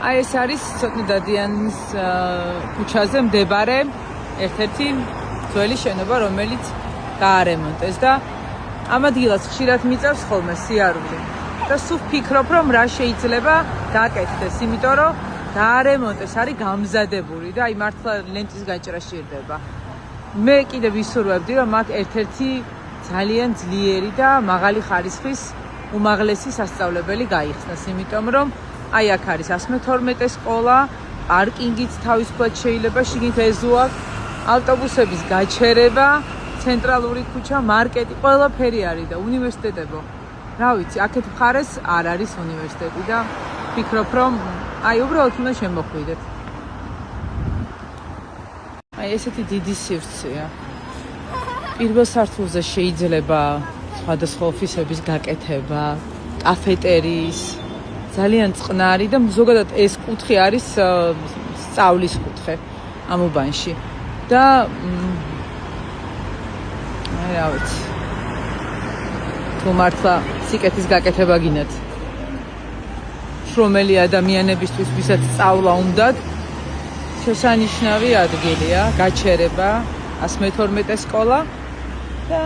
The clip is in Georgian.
აი ეს არის ცოტნე დადიანის ქუჩაზე მდებარე ერთ-ერთი ძველი შენობა, რომელიც გაარემონტეს და ამ ადგილას ხშირად მიწევს ხოლმე სიარული. და სულ ვფიქრობ, რომ რა შეიძლება გაკეთდეს, იმიტომ რომ გაარემონტეს, არის გამზადებული და აი მართლა ლენტის გაჭრა სჭირდება. მე კიდევ ვისურვებდი, რომ აქ ერთ-ერთი ძალიან ძლიერი და მაღალი ხარისხის უმაღლესი სასწავლებელი გაიხსნას, იმიტომ რომ აი აქ არის 112 სკოლა, პარკინგიც თავისუფლად შეიძლება შიგნით ეზოა, ავტობუსების გაჩერება, ცენტრალური ქუჩა, მარკეტი, ყველაფერი არის და უნივერსიტეტებო. რა ვიცი, აქეთ მხარეს არ არის უნივერსიტეტი და ვფიქრობ, რომ აი უბრალოდ უნდა შემოხვიდეთ. აი ესეთი დიდი სივრცეა. პირველ სართულზე შეიძლება სხვადასხვა ოფისების გაკეთება, კაფეტერიის, ძალიან წყნარი და ზოგადად ეს კუთხე არის სწავლის კუთხე ამ უბანში. და რა ვიცი. თუ მართლა სიკეთის გაკეთება გინდათ. შრომელი ადამიანებისთვის, ვისაც სწავლა უნდათ, შესანიშნავი ადგილია, გაჩერება, 112 სკოლა და